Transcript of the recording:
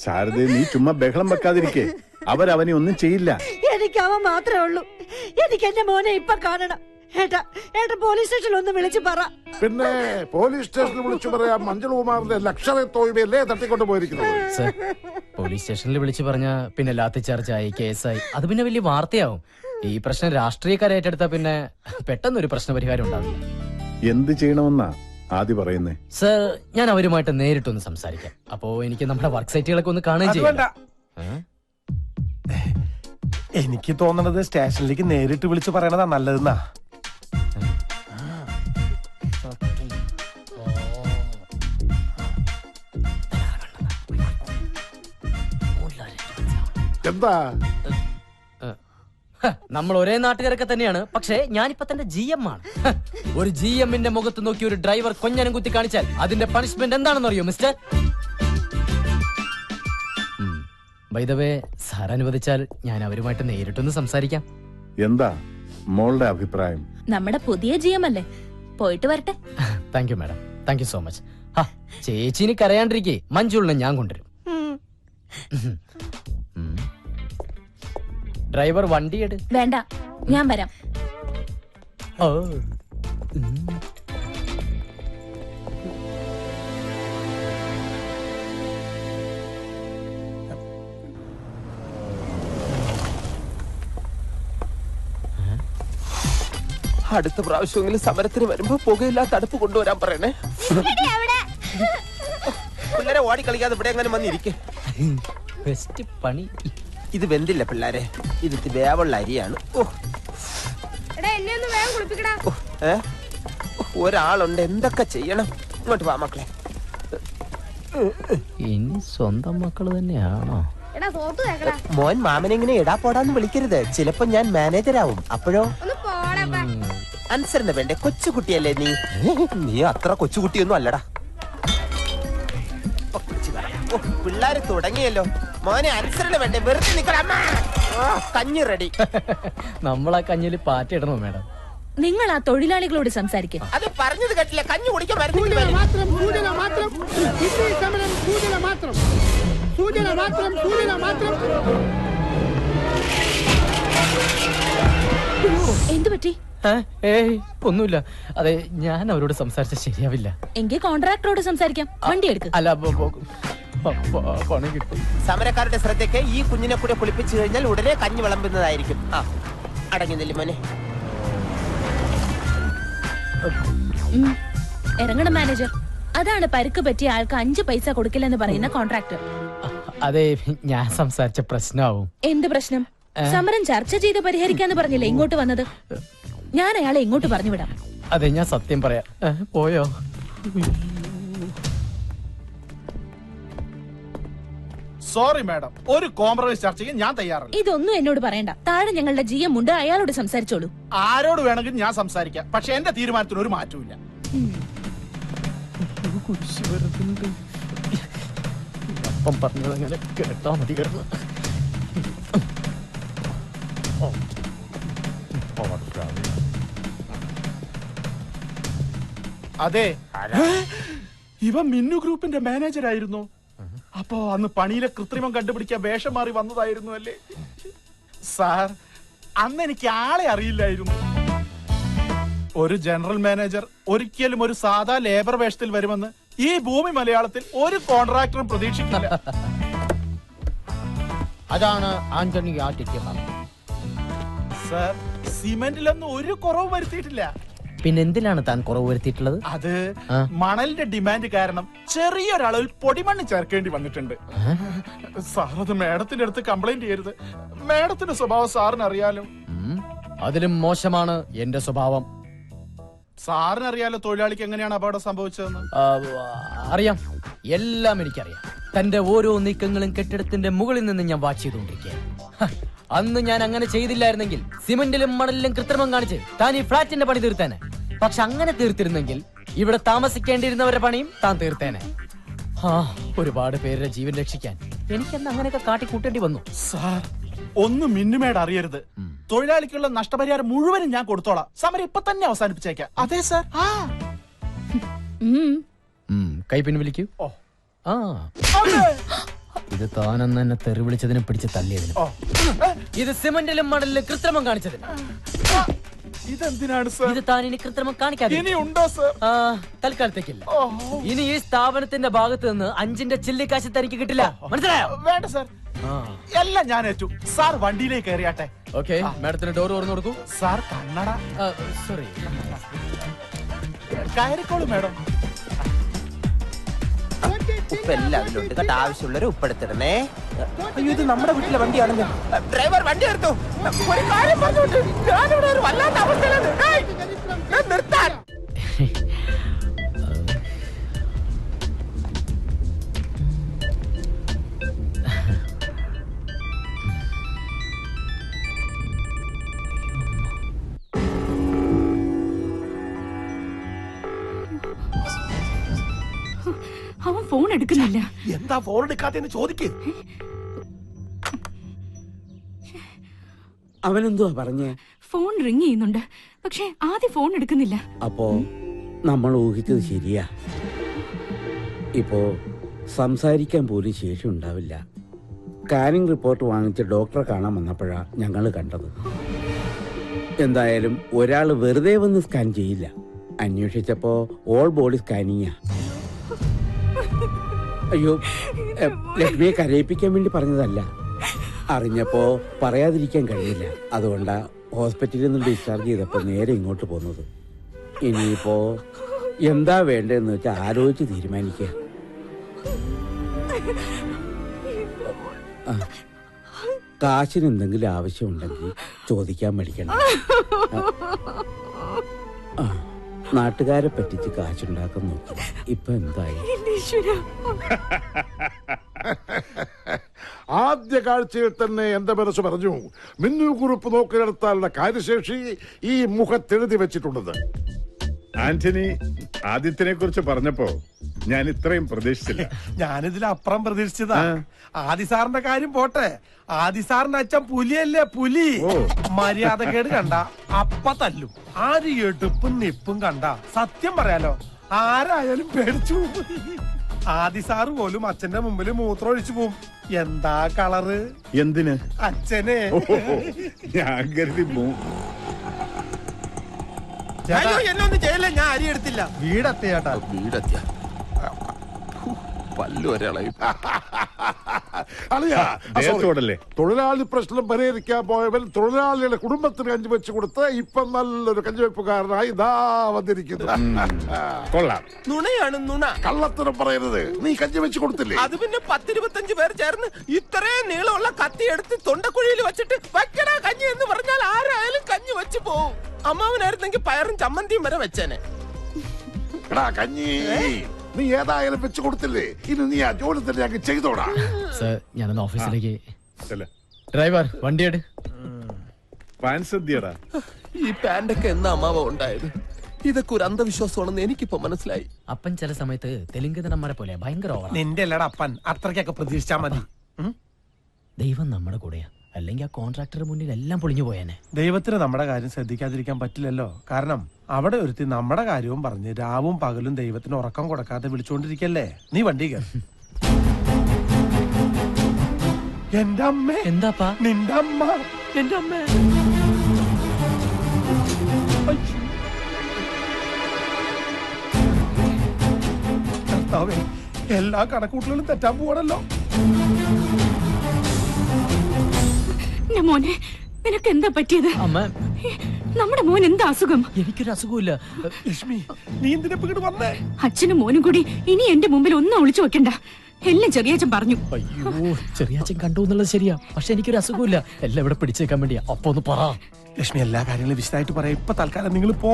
ശാരദ, നീ ചുമ്മാ ബഹളം വെക്കാതിരിക്കേ. അവരവനെ ഒന്നും ചെയ്യില്ല. എനിക്ക് അവൻ മാത്രമേ ഉള്ളൂ. എനിക്ക് എന്റെ മോനെ ഇപ്പൊ കാണണം. ഏട്ടാ പോലീസ് സ്റ്റേഷനിൽ ഒന്ന് വിളിച്ചു പറ. പിന്നെ പോലീസ് സ്റ്റേഷനിൽ വിളിച്ചു പറയാം. മഞ്ജുകുമാറിന്റെ ലക്ഷറി തോൽവിയല്ലേ തട്ടിക്കൊണ്ട് പോയിരിക്കുന്നത്. പോലീസ് സ്റ്റേഷനിൽ വിളിച്ചു പറഞ്ഞ പിന്നെ ലാത്തി ചാർജായി, കേസായി. അത് പിന്നെ വലിയ വാർത്തയാവും. ഈ പ്രശ്നം രാഷ്ട്രീയക്കാരെ ഏറ്റെടുത്താ പിന്നെ പെട്ടെന്നൊരു പ്രശ്നപരിഹാരം ഉണ്ടാവില്ല. എന്ത് ചെയ്യണമെന്നാ ആദ്യം പറയുന്നേ? സർ, ഞാൻ അവരുമായിട്ട് നേരിട്ടൊന്ന് സംസാരിക്കാം. അപ്പോ എനിക്ക് നമ്മുടെ വർക്ക് സൈറ്റുകളൊക്കെ ഒന്ന് കാണുകയും ചെയ്യാം. എനിക്ക് തോന്നണത് സ്റ്റേഷനിലേക്ക് നേരിട്ട് വിളിച്ചു പറയണതാ നല്ലതെന്നാ. എന്താ? നമ്മൾ ഒരേ നാട്ടുകാരൊക്കെ തന്നെയാണ്. പക്ഷേ ഞാനിപ്പോ തന്നെ GM ആണ്. ഒരു GMന്റെ മുഖത്ത് നോക്കി ഒരു ഡ്രൈവർ കൊഞ്ഞനം കുത്തി കാണിച്ചാൽ അതിന്റെ പണിഷ്മെന്റ് എന്താണെന്ന് അറിയോ mister? By the way, sir അനുവദിച്ചാൽ ഞാൻ അവരുമായിട്ട് നേരിട്ടൊന്ന് സംസാരിക്കാം. എന്താ മോളുടെ അഭിപ്രായം? നമ്മുടെ പുതിയ GM അല്ലേ, പോയിട്ട് വരട്ടെ. Thank you madam, thank you so much. ചേച്ചിന് കരയാണ്ടിരിക്കേ, മഞ്ജുളിനെ ഞാൻ കൊണ്ടുവരും. ഡ്രൈവർ വണ്ടി എടു. വേണ്ട, ഞാൻ വരാം. അടുത്ത പ്രാവശ്യമെങ്കിലും സമരത്തിന് വരുമ്പോ പുകയില്ലാത്ത അടുപ്പ് കൊണ്ടുവരാൻ പറയണേ. പിള്ളേരെ ഓടി കളിക്കാതെ ഇവിടെ എങ്ങനെ വന്നിരിക്കേ. പണി ഇത് വെന്തില്ല പിള്ളേരെ, ഇത് വേവുള്ള അരിയാണ്. ഒരാളുണ്ട്, എന്തൊക്കെ ചെയ്യണം. ഇങ്ങോട്ട് വാ മക്കളെ. ഇനി സ്വന്തം മക്കള് തന്നെയാണോ? മോൻ മാമനെ ഇങ്ങനെ എടാ പോടാന്ന് വിളിക്കരുത്. ചിലപ്പോ ഞാൻ മാനേജരാവും. അപ്പോഴോ അനുസരണ വേണ്ടേ? കൊച്ചുകുട്ടിയല്ലേ നീ? നീ അത്ര കൊച്ചുകുട്ടിയൊന്നും അല്ലടാ. പിള്ളേര് തുടങ്ങിയല്ലോ. മോനെ അനുസരണ വേണ്ടേ? വെറുതെ നിക്കണ. കഞ്ഞി റെഡി. നമ്മളാ കഞ്ഞില് പാറ്റിടണോ മാഡം? നിങ്ങൾ ആ തൊഴിലാളികളോട് സംസാരിക്കും. അത് പറഞ്ഞത് കേട്ടില്ല. കഞ്ഞി കുടിക്കാൻ എന്തു പറ്റി? ഒന്നുമില്ല. അതെ, ഞാൻ അവരോട് സംസാരിച്ച ശരിയാവില്ല. എങ്കിൽ കോൺട്രാക്ടറോട് സംസാരിക്കാം. വണ്ടി എടുക്കും. അല്ല, പണി കിട്ടും. സമരക്കാരുടെ ശ്രദ്ധയ്ക്ക് ഈ കുഞ്ഞിനെ കൂടെ കുളിപ്പിച്ചു കഴിഞ്ഞാൽ ഉടനെ കഞ്ഞി വിളമ്പുന്നതായിരിക്കും. അടങ്ങി നില്ല മോനെ. ഇറങ്ങണം മാനേജർ. അതാണ് പരുക്ക് പറ്റിയ ആൾക്ക് 5 പൈസ കൊടുക്കില്ലെന്ന് പറയുന്ന കോൺട്രാക്ടർ. അതെ, ഞാൻ സംസാരിച്ച പ്രശ്നമാവും. എന്ത് പ്രശ്നം? സമരം ചർച്ച ചെയ്ത് പരിഹരിക്കാന്ന് പറഞ്ഞില്ലേ ഇങ്ങോട്ട് വന്നത്? ഞാൻ അയാളെ ഇങ്ങോട്ട് പറഞ്ഞു വിടാം. അതെ, ഞാൻ സത്യം പറയാം. പോയോ? സോറി മാഡം, ഒരു കോംപ്രമൈസ് ചർച്ചയ്ക്ക് ഞാൻ തയ്യാറല്ല. ഇതൊന്നും എന്നോട് പറയണ്ട. താഴെ ഞങ്ങളുടെ GM ഉണ്ട്, അയാളോട് സംസാരിച്ചോളൂ. ആരോട് വേണമെങ്കിലും ഞാൻ സംസാരിക്കാം. പക്ഷെ എന്റെ തീരുമാനത്തിന് ഒരു മാറ്റവും പറഞ്ഞതങ്ങനെ കേട്ടാ മതി. അതെ, ഇവ മിന്നു ഗ്രൂപ്പിന്റെ മാനേജർ ആയിരുന്നു. അപ്പോ അന്ന് പണിയിലെ കൃത്രിമം കണ്ടുപിടിക്കാൻ വേഷം മാറി വന്നതായിരുന്നു അല്ലേ സാർ? അന്ന് എനിക്ക് ആളെ അറിയില്ലായിരുന്നു. ഒരു ജനറൽ മാനേജർ ഒരിക്കലും ഒരു സാധാ ലേബർ വേഷത്തിൽ വരുമെന്ന് ഈ ഭൂമി മലയാളത്തിൽ ഒരു കോൺട്രാക്ടറും പ്രതീക്ഷിക്കില്ല. അതാണ് ആന്റണി സാർ, സിമെന്റിലൊന്നും ഒരു കുറവ് വരുത്തിയിട്ടില്ല. പിന്നെന്തിലാണ് താൻ കുറവ് വരുത്തിയിട്ടുള്ളത്? അത് മണലിന്റെ ഡിമാൻഡ് കാരണം ചെറിയൊരളവിൽ പൊടിമണ്ണ് ചേർക്കേണ്ടി വന്നിട്ടുണ്ട്. സാർ, അത് മേഡത്തിന്റെ അടുത്ത് കംപ്ലൈന്റ് ചെയ്യരുത്. മേഡത്തിന്റെ സ്വഭാവം സാറിന് അറിയാലോ. അതിലും മോശമാണ് എന്റെ സ്വഭാവം. സാറിന് അറിയാലോ തൊഴിലാളിക്ക് എങ്ങനെയാണ് അപകടം സംഭവിച്ചതെന്ന്. അറിയാം, എല്ലാം എനിക്കറിയാം. തന്റെ ഓരോ നീക്കങ്ങളും കെട്ടിടത്തിന്റെ മുകളിൽ നിന്ന് ഞാൻ വാച്ച് ചെയ്തുകൊണ്ടിരിക്കുകയാണ്. അന്ന് ഞാൻ അങ്ങനെ ചെയ്തില്ലായിരുന്നെങ്കിൽ സിമന്റിലും മണലിലും കൃത്രിമം കാണിച്ച് താൻ ഈ ഫ്ളാറ്റിന്റെ പണി തീർത്തേനെ. പക്ഷെ അങ്ങനെ തീർത്തിരുന്നെങ്കിൽ ഇവിടെ താമസിക്കേണ്ടിയിരുന്നവരുടെ പണിയും താൻ തീർത്തേനെ. ഒരുപാട് പേരുടെ ജീവൻ രക്ഷിക്കാൻ എനിക്കന്ന് അങ്ങനെയൊക്കെ കാട്ടിക്കൂട്ടേണ്ടി വന്നു. സാർ, ഒന്നും മിന്നുമേട് അറിയരുത്. തൊഴിലാളിക്കുള്ള നഷ്ടപരിഹാരം മുഴുവനും ഞാൻ കൊടുത്തോളാം. സമരം ഇപ്പൊ തന്നെ അവസാനിപ്പിച്ചേക്കാം. അതെ സാർ. കൈ പിൻവലിക്കൂ. ആ ഇത് താനെന്ന് എന്നെ തെറി വിളിച്ചതിനും പിടിച്ച് തല്ലിയതിനും. ഇത് സിമന്റിലും മണലിലും കൃത്രിമം കാണിച്ചതിന്. ഇതെന്തിനാണ് സർ? ഇത് താൻ ഇനി കൃത്രിമം കാണിക്കാതെ ഇനി ഉണ്ടോ സർ? തൽക്കാലത്തേക്കില്ല. ഇനി ഈ സ്ഥാപനത്തിന്റെ ഭാഗത്ത് നിന്ന് 5ന്റെ ചില്ലിക്കാശ് തനിക്ക് കിട്ടില്ല. മനസ്സിലായോ? വേണ്ട സർ, എല്ലാം ഞാൻ ഏറ്റു. സാർ വണ്ടിയിലേക്ക് കയറിയാട്ടെ. ഓക്കെ, മാഡത്തിന് ഡോർ തുറന്നു കൊടുക്കൂ. സാർ കണ്ണട സോറി, കയറിക്കോളൂ മാഡം. ഉപ്പ് എല്ലാം അതിലുണ്ട് കേട്ടോ. ആവശ്യമുള്ളവര് ഉപ്പെടുത്തിടണേ. അയ്യോ, ഇത് നമ്മുടെ വീട്ടിലെ വണ്ടിയാണല്ലോ. ഡ്രൈവർ വണ്ടി എടുത്തു. ഒരു കാര്യം പറഞ്ഞോണ്ട് ഞാനിവിടെ ഒരു വല്ലാത്ത അവസ്ഥയിലാണ്. ഏയ്, ഞാൻ നിർത്താൻ. അവൻ ഫോൺ എടുക്കുന്നില്ല. എന്താ ഫോൺ എടുക്കാത്തെന്ന് ചോദിക്ക്. അവനെന്തുവാ പറഞ്ഞേ? ഫോൺ റിങ് ചെയ്യുന്നുണ്ട്, പക്ഷെ ആദ്യം ഫോൺ എടുക്കുന്നില്ല. അപ്പോ നമ്മൾ ഊഹിച്ചത് ശരിയാ. ഇപ്പോ സംസാരിക്കാൻ പോലും ശേഷി ഉണ്ടാവില്ല. സ്കാനിംഗ് റിപ്പോർട്ട് വാങ്ങിച്ച് ഡോക്ടറെ കാണാൻ വന്നപ്പോഴാ ഞങ്ങൾ കണ്ടത്. എന്തായാലും ഒരാൾ വെറുതെ വന്ന് സ്കാൻ ചെയ്യില്ല. അന്വേഷിച്ചപ്പോ ഓൾ ബോഡി സ്കാനിങ്ങാ. അയ്യോ, ലക്ഷ്മിയെ കരയിപ്പിക്കാൻ വേണ്ടി പറഞ്ഞതല്ല. അറിഞ്ഞപ്പോ പറയാതിരിക്കാൻ കഴിയില്ല. അതുകൊണ്ടാ ഹോസ്പിറ്റലിൽ നിന്ന് ഡിസ്ചാർജ് ചെയ്തപ്പോ നേരെ ഇങ്ങോട്ട് പോകുന്നത്. ഇനിയിപ്പോ എന്താ വേണ്ടതെന്ന് വെച്ചാൽ ആലോചിച്ച് തീരുമാനിക്കുക. കാശിന് എന്തെങ്കിലും ആവശ്യമുണ്ടെങ്കിൽ ചോദിക്കാൻ മടിക്കണം. നാട്ടുകാരെ പറ്റിച്ച് കാശുണ്ടാക്കാൻ നോക്കി. ഇപ്പൊ എന്തായി? ആദ്യ കാഴ്ചയിൽ തന്നെ എന്റെ മനസ്സ് പറഞ്ഞു, മിന്നു കുറിപ്പ് നോക്കിയെടുത്താലുള്ള കാര്യശേഷി ഈ മുഖത്തെഴുതി വെച്ചിട്ടുള്ളത്. ആന്റണി ആദിത്യനെ കുറിച്ച് പറഞ്ഞപ്പോ ഞാൻ ഇത്രയും പ്രതീക്ഷിച്ചില്ല. ഞാനിതിലപ്പുറം പ്രതീക്ഷിച്ചതാ. ആദി സാറിന്റെ കാര്യം പോട്ടെ, ആദി സാറിന്റെ അച്ഛൻ പുലിയല്ലേ, പുലി. മര്യാദക്കേട് കണ്ട അപ്പ തല്ലും. ആര് എടുപ്പും നിപ്പും കണ്ട സത്യം പറയാലോ ആരായാലും പേടിച്ചു. ആദി സാറ് പോലും അച്ഛന്റെ മുമ്പിൽ മൂത്രം ഒഴിച്ചു പോവും. എന്താ കളറ്? എന്തിന്? അച്ഛനെ. ഞാൻ കരുതി എന്നൊന്നും ചെയ്യല്ലേ, ഞാൻ അരി എടുത്തില്ല. വീടെത്തിയ ചേട്ടാ, വീടെത്തിയ ദേഹത്തോടല്ലേ? തൊഴിലാളി പ്രശ്നം പരിഹരിക്കാൻ പോയവൻ തൊഴിലാളികളുടെ കുടുംബത്തിന് കഞ്ഞി വെച്ച് കൊടുത്ത് ഇപ്പൊ നല്ലൊരു കഞ്ഞിവെപ്പുകാരനായി ഇതാ വന്നിരിക്കുന്നു. കൊള്ളാം. നുണയാണ് നുണ. കള്ളത്തരം പറയരുത്. നീ കഞ്ഞി വെച്ച് കൊടുത്തില്ലേ? അത് പിന്നെ 10-25 പേർ ചേർന്ന് ഇത്രയും നീളമുള്ള കത്തി എടുത്ത് തൊണ്ടക്കുഴിയിൽ വെച്ചിട്ട് വയ്ക്കടാ കഞ്ഞി എന്ന് പറഞ്ഞാൽ ആരായാലും കഞ്ഞി വെച്ച് പോവും. അമ്മാവനായിരുന്നെങ്കിൽ പയറും ചമ്മന്തിയും വരെ വെച്ചേനെ. കഞ്ഞി നീ ഏതായാലും വെച്ച് കൊടുത്തില്ലേ? ഇനി നീ ആ ജോലി തന്നെ അങ്ങ് ചെയ്തോടാ. സർ, ഞാനൊന്ന് ഓഫീസിലേക്ക്. ഡ്രൈവർ വണ്ടിയെട്. പാൻ സദ്യടാ. ഈ പാൻഡൊക്കെ എന്നാ അമ്മാവ ഉണ്ടായത്? ഇതൊക്കെ ഒരു അന്ധവിശ്വാസമാണെന്ന് എനിക്കിപ്പോ മനസ്സിലായി. അപ്പൻ ചില സമയത്ത് തെലുങ്ക് നടന്മാരെ പോലെ ഭയങ്കര ഓവറാ. നിന്റെ അല്ലടാ അപ്പൻ, അത്രയ്ക്കൊക്കെ പ്രതീക്ഷിച്ചാ മതി. ദൈവം നമ്മുടെ കൂടെയാ, അല്ലെങ്കിൽ ആ കോൺട്രാക്ടറുടെ മുന്നിൽ എല്ലാം പൊളിഞ്ഞു പോയേനെ. ദൈവത്തിന് നമ്മുടെ കാര്യം ശ്രദ്ധിക്കാതിരിക്കാൻ പറ്റില്ലല്ലോ. കാരണം അവിടെ ഒരുത്തി നമ്മുടെ കാര്യവും പറഞ്ഞ് രാവും പകലും ദൈവത്തിന് ഉറക്കം കൊടുക്കാതെ വിളിച്ചുകൊണ്ടിരിക്കല്ലേ. നീ വണ്ടി കയറി. എന്റെ അമ്മ. എന്താപ്പാ? നിന്റെ അമ്മ. എന്റെ അമ്മ. കർത്താവേ, എല്ലാ കണക്കൂട്ടലുകളും തെറ്റാൻ പോവാണല്ലോ. മോനെ, നിനക്ക് എന്താ പറ്റിയത്? അമ്മ, നമ്മുടെ മോൻ എന്താ അസുഖം? എനിക്കൊരു അസുഖമില്ല. ലക്ഷ്മി, നീ എന്തിനാ ഇങ്ങോട്ട് വന്നേ? അച്ഛനും മോനും കൂടി ഇനി എന്റെ മുമ്പിൽ ഒന്നും ഒളിച്ചു വെക്കണ്ട. എല്ലാം ചെറിയച്ഛൻ പറഞ്ഞു. അയ്യോ, ചെറിയാച്ചൻ കണ്ടു എന്നുള്ളത് ശരിയാ, പക്ഷെ എനിക്കൊരു അസുഖമില്ല. എല്ലാം ഇവിടെ പിടിച്ചേക്കാൻ വേണ്ടിയാ. അപ്പൊ ഒന്ന് പറ. ലക്ഷ്മി, എല്ലാ കാര്യങ്ങളും വിശദമായിട്ട് പറയാം. ഇപ്പൊ തൽക്കാലം നിങ്ങൾ പോ.